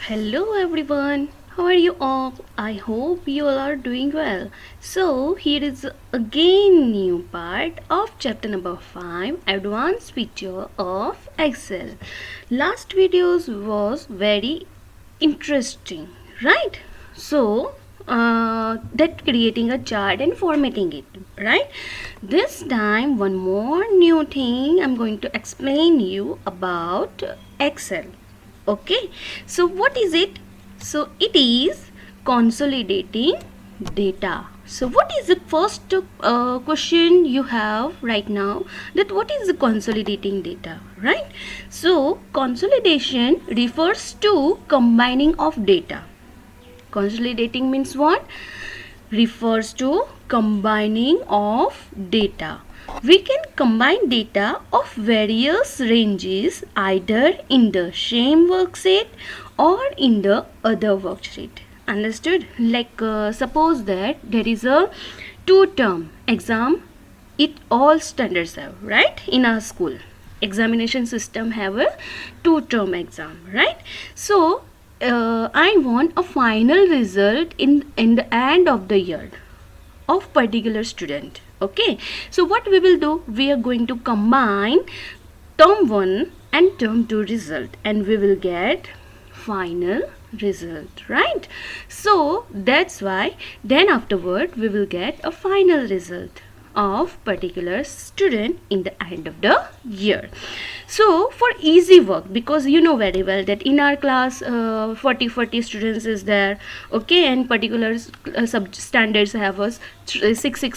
Hello everyone, how are you all? I hope you all are doing well. So, here is again new part of chapter number 5 Advanced Feature of Excel. Last videos was very interesting, right? So, that creating a chart and formatting it, right? This time one more new thing I'm going to explain you about Excel. Okay, so what is it? So it is consolidating data. So what is the first question you have right now, that what is the consolidating data, right? So consolidation refers to combining of data. Consolidating means what? Refers to combining of data. We can combine data of various ranges either in the same worksheet or in the other worksheet. Understood? Like suppose that there is a two term exam, it all standards have, right? In our school examination system have a two term exam, right? So I want a final result in the end of the year of particular student. Okay, so what we will do, we are going to combine term 1 and term 2 result and we will get final result, right? So that's why then afterward we will get a final result of particular student in the end of the year. So for easy work, because you know very well that in our class 40 students is there, okay, and particular sub standards have a 6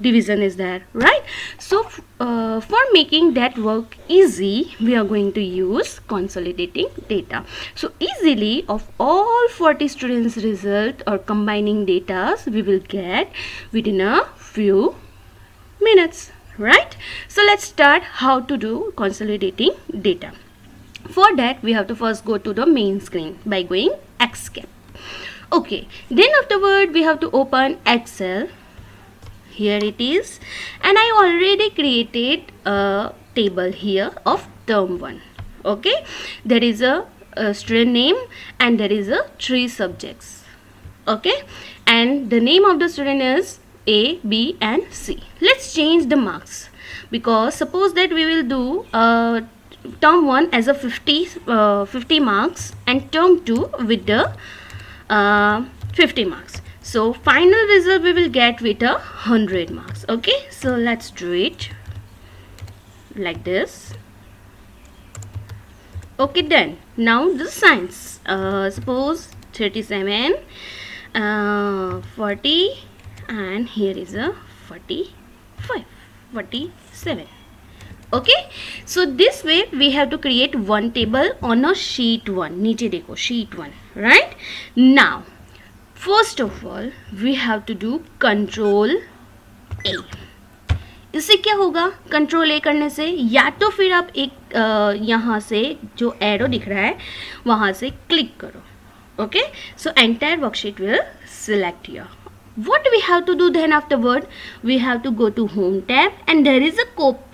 division is there, right? So for making that work easy, we are going to use consolidating data. So easily of all 40 students result or combining data, we will get within a few minutes, right? So let's start how to do consolidating data. For that we have to first go to the main screen by going escape. Okay, then afterward we have to open Excel. Here it is, and I already created a table here of term 1. Okay, there is a student name and there is a 3 subjects. Okay, and the name of the student is A, B and C. Let's change the marks, because suppose that we will do term 1 as a 50 marks and term 2 with the 50 marks. So final result we will get with 100 marks. Okay, so let's do it like this. Okay, then now the science, suppose 37 40 and here is a 45 47. Okay, so this way we have to create one table on a sheet 1. नीचे देखो sheet 1, right? Now first of all we have to do control A. इससे क्या होगा? Control ए करने से या तो फिर आप एक यहाँ से जो एरो दिख रहा है वहाँ से क्लिक करो. Okay, so entire worksheet will select here. What we have to do then afterward, we have to go to home tab and there is a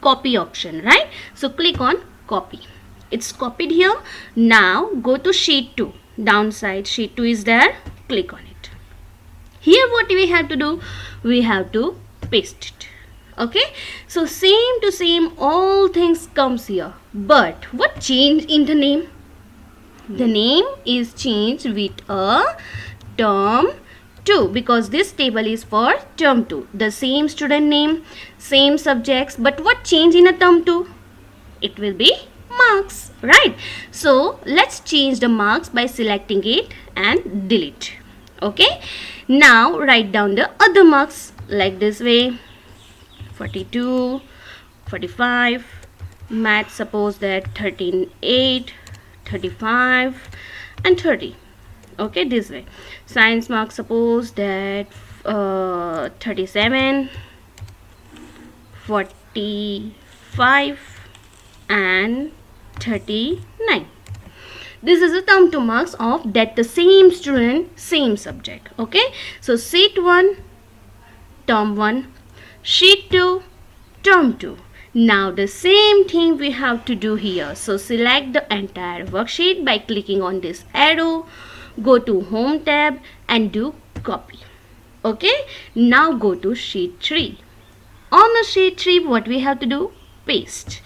copy option, right? So click on copy. It's copied here. Now go to sheet 2. Downside sheet 2 is there. Click on it. Here what we have to do, we have to paste it. Okay, so same to same all things comes here, but what changed in the name? The name is changed with a term 2, because this table is for term 2. The same student name, same subjects, but what change in a term 2? It will be marks, right? So let's change the marks by selecting it and delete. Okay, now write down the other marks like this way: 42, 45, math suppose that 13, 8, 35 and 30. Okay, this way. Science mark suppose that 37, 45 and 39. This is a term 2 marks of that the same student, same subject. Okay, so sheet 1, term 1, sheet 2, term 2. Now the same thing we have to do here. So select the entire worksheet by clicking on this arrow, go to home tab and do copy. Okay, now go to sheet 3. On the sheet 3, what we have to do? Paste.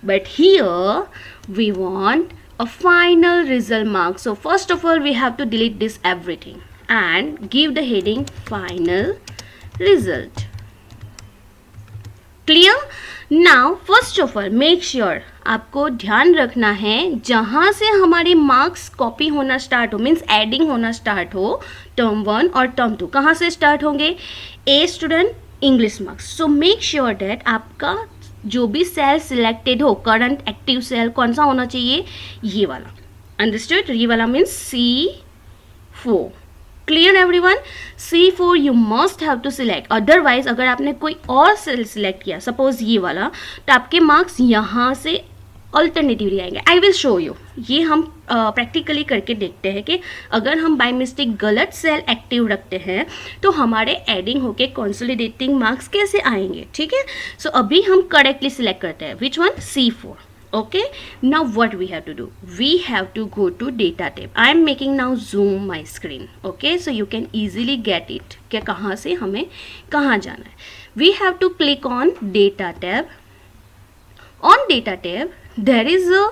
But here we want a final result mark. So first of all, we have to delete this everything and give the heading final result. Clear? Now first of all, make sure आपको ध्यान रखना है जहाँ से हमारे marks copy होना start हो, means adding होना स्टार्ट हो, टर्म 1 और टर्म 2 कहाँ से स्टार्ट होंगे? A student English marks. So make sure that आपका जो भी सेल सिलेक्टेड हो, करंट एक्टिव सेल कौन सा होना चाहिए? ये वाला. अंडरस्टूड? ये वाला means C4. Clear everyone? C4 you must have to select. Otherwise अगर आपने कोई और सेल सिलेक्ट किया, सपोज ये वाला, तो आपके मार्क्स यहाँ से अल्टरनेटिवली आएंगे. I will show you. ये हम प्रैक्टिकली करके देखते हैं कि अगर हम बाय मिस्टेक गलत सेल एक्टिव रखते हैं तो हमारे एडिंग होके कंसोलिडेटिंग मार्क्स कैसे आएंगे. ठीक है, सो अभी हम करेक्टली सिलेक्ट करते हैं. Which one? C4. Okay, now what we have to do? We have to go to data tab. I am making now zoom my screen. Okay, so you can easily get it कि कहाँ से हमें कहाँ जाना है. We have to click on data tab. On data tab there is a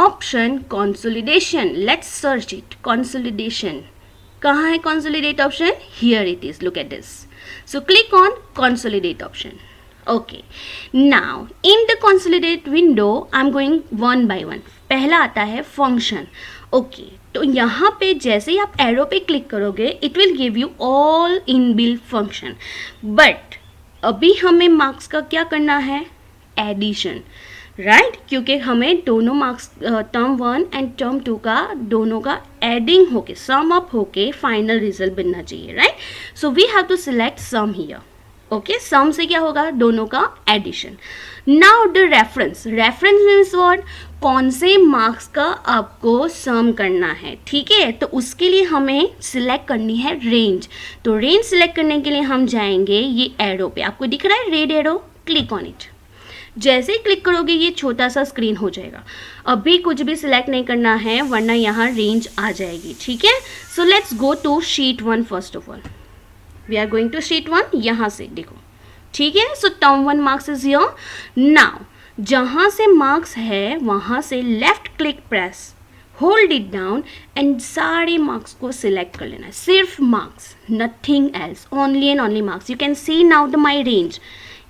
option consolidation. Let's search it. Consolidation. कहाँ है consolidate option? Here it is. Look at this. So click on consolidate option. Okay, now in the consolidate window I'm going one by one. पहला आता है function. Okay, तो यहाँ पे जैसे ही आप एरो पे क्लिक करोगे it will give you all inbuilt function. But अभी हमें मार्क्स का क्या करना है? एडिशन. राइट, क्योंकि हमें दोनों मार्क्स टर्म 1 एंड टर्म 2 का दोनों का एडिंग होके सम अप होके फाइनल रिजल्ट बनना चाहिए. Right, so we have to select sum here. Okay, sum से क्या होगा? दोनों का addition. Now the reference. Reference means what? कौन से मार्क्स का आपको सम करना है. ठीक है, तो उसके लिए हमें सिलेक्ट करनी है रेंज. तो रेंज सिलेक्ट करने के लिए हम जाएंगे ये एरो पे. आपको दिख रहा है red arrow? Click on it. जैसे ही क्लिक करोगे ये छोटा सा स्क्रीन हो जाएगा. अभी कुछ भी सिलेक्ट नहीं करना है वरना यहाँ रेंज आ जाएगी. ठीक है, so let's go to sheet 1 first of all. We are going to sheet 1. यहाँ से देखो. ठीक है, so term 1 marks is here. Now जहाँ से मार्क्स है वहाँ से left click press, hold it down and सारे मार्क्स को सिलेक्ट कर लेना है. सिर्फ marks, nothing else, only and only marks. You can see now the my range.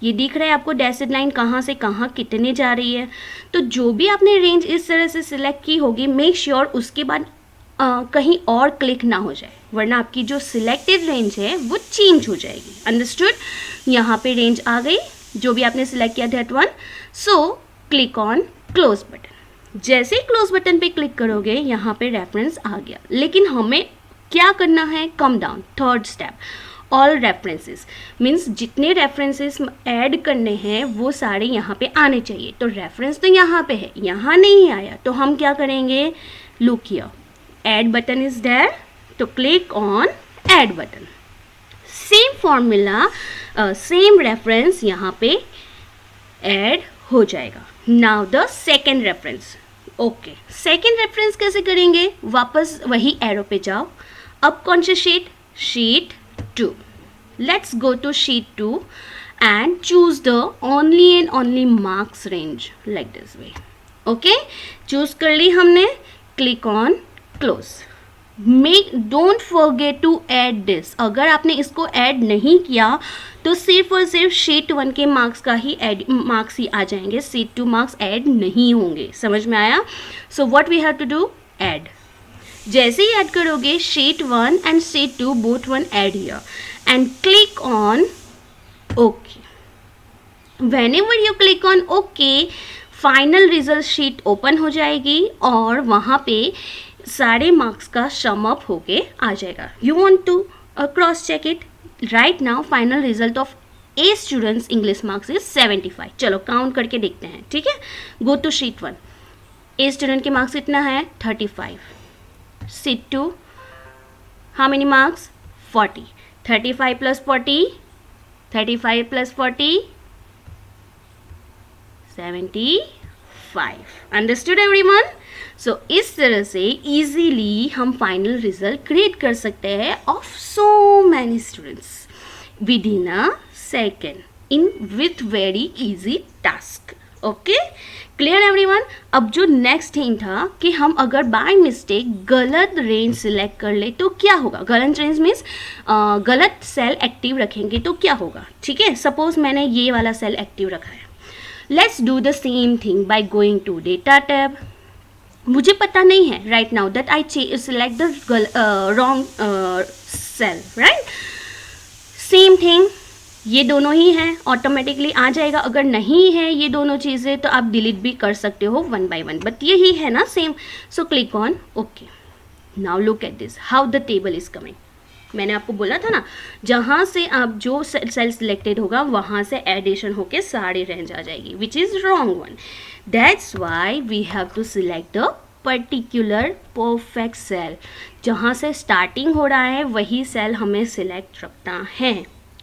ये दिख रहा है आपको डैशेड लाइन कहाँ से कहाँ कितने जा रही है. तो जो भी आपने रेंज इस तरह से सिलेक्ट की होगी, मेक श्योर उसके बाद कहीं और क्लिक ना हो जाए वरना आपकी जो सिलेक्टेड रेंज है वो चेंज हो जाएगी. अंडरस्टूड? यहाँ पे रेंज आ गई जो भी आपने सिलेक्ट किया that one. So click on close button. जैसे ही क्लोज बटन पे क्लिक करोगे यहाँ पे रेफरेंस आ गया. लेकिन हमें क्या करना है? Come down. Third step, all references means जितने रेफरेंसेस ऐड करने हैं वो सारे यहाँ पे आने चाहिए. तो रेफरेंस तो यहाँ पे है, यहाँ नहीं आया तो हम क्या करेंगे? Look here, add button is there, तो click on add button. Same formula, same reference यहाँ पे ऐड हो जाएगा. Now the second reference. Okay, second reference कैसे करेंगे? वापस वही एरो पे जाओ. अब कौन सी sheet? Sheet 2. Let's go to sheet 2 and choose the only and only marks range like this way. Okay, choose कर ली हमने. Click on close. Don't forget to add this. अगर आपने इसको ऐड नहीं किया तो सिर्फ और सिर्फ शीट 1 के मार्क्स का ही मार्क्स ही आ जाएंगे. शीट 2 मार्क्स ऐड नहीं होंगे. समझ में आया? So what we have to do? Add. जैसे ही ऐड करोगे sheet 1 and sheet 2 both one add here and click on OK. Whenever you click on OK, final result sheet open हो जाएगी और वहाँ पे सारे मार्क्स का सम अप होके आ जाएगा. You want to cross check it. Right now final result of a students English marks is 75. चलो काउंट करके देखते हैं. ठीक है, go to sheet 1. A student के मार्क्स इतना है 35. Sheet 2 how many marks? 40. 35 plus 40, 35 plus 40, 75. Understood everyone? So इस तरह से इजीली हम फाइनल रिजल्ट क्रिएट कर सकते हैं of so many students with in a second in with very easy task. Okay, clear everyone? अब जो नेक्स्ट थिंग था कि हम अगर बाय मिस्टेक गलत रेंज सिलेक्ट कर ले तो क्या होगा. गलत रेंज मीन्स गलत सेल एक्टिव रखेंगे तो क्या होगा. ठीक है, सपोज मैंने ये वाला सेल एक्टिव रखा है. Let's do the same thing by going to data tab. मुझे पता नहीं है right now that I select the wrong cell, right. Same thing, ये दोनों ही हैं, ऑटोमेटिकली आ जाएगा. अगर नहीं है ये दोनों चीज़ें तो आप डिलीट भी कर सकते हो वन बाय वन, बट यही है ना same. So click on okay. Now look at this how the table is coming. मैंने आपको बोला था ना, जहाँ से आप जो सेल सिलेक्टेड होगा वहाँ से एडिशन होके सारी रेंज आ जाएगी, which is wrong one. That's why we have to select the particular perfect cell. जहाँ से स्टार्टिंग हो रहा है वही सेल हमें सिलेक्ट रखना है.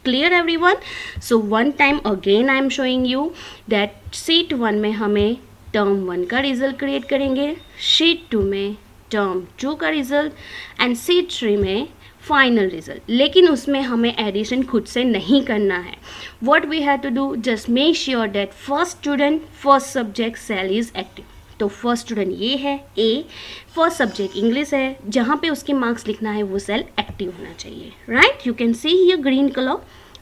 Clear everyone? So one time again I am showing you that sheet 1 में हमें टर्म 1 का रिजल्ट क्रिएट करेंगे, शीट 2 में टर्म 2 का रिजल्ट एंड शीट 3 में फाइनल रिजल्ट. लेकिन उसमें हमें एडिशन खुद से नहीं करना है. What we have to do, just make sure that first student first subject cell is active. तो फर्स्ट स्टूडेंट ये है ए, फर्स्ट सब्जेक्ट इंग्लिश है, जहाँ पे उसके मार्क्स लिखना है वो सेल एक्टिव होना चाहिए, right. You can see here green colour,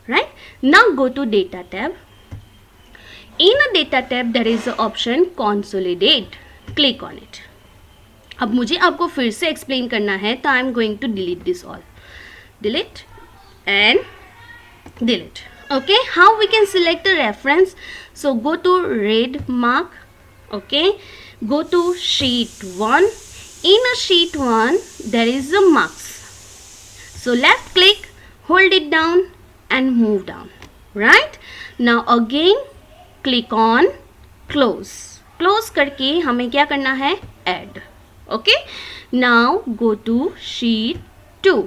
right. Now go to data tab. In a data tab there is a option consolidate. Click on it. अब मुझे आपको फिर से एक्सप्लेन करना है तो I am going to delete this all. Delete and delete. Okay, how we can select a reference? So go to red mark. Okay, go to sheet 1. In a sheet 1 there is a marks. So left click, hold it down and move down, right. Now again click on close. Close करके हमें क्या करना है, add. Okay, now go to sheet 2.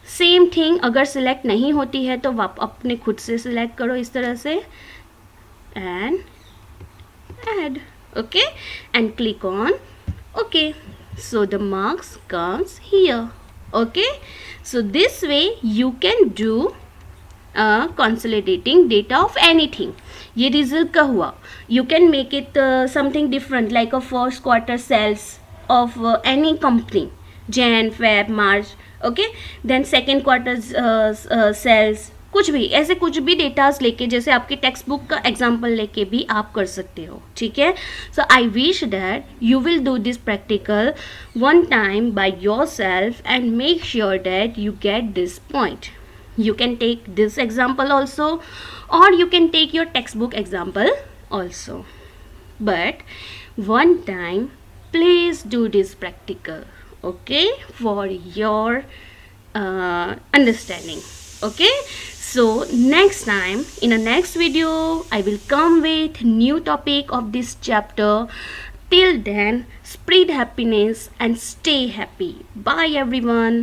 Same thing, अगर select नहीं होती है तो आप अपने खुद से सिलेक्ट करो इस तरह से and add. Okay, and click on okay. So the marks comes here. Okay, so this way you can do consolidating data of anything. ये रिजल्ट का हुआ. You can make it something different like a first quarter sales of any company, Jan, Feb, March. Okay, then second quarter sales, कुछ भी ऐसे कुछ भी datas लेके, जैसे आपकी टेक्स्ट बुक का एग्जाम्पल लेके भी आप कर सकते हो. ठीक है. So I wish that you will do this practical one time by yourself and make sure that you get this point. You can take this example also or you can take your textbook example also. But one time please do this practical, okay, for your understanding. Okay, so next time in a next video I will come with new topic of this chapter. Till then, spread happiness and stay happy. Bye everyone.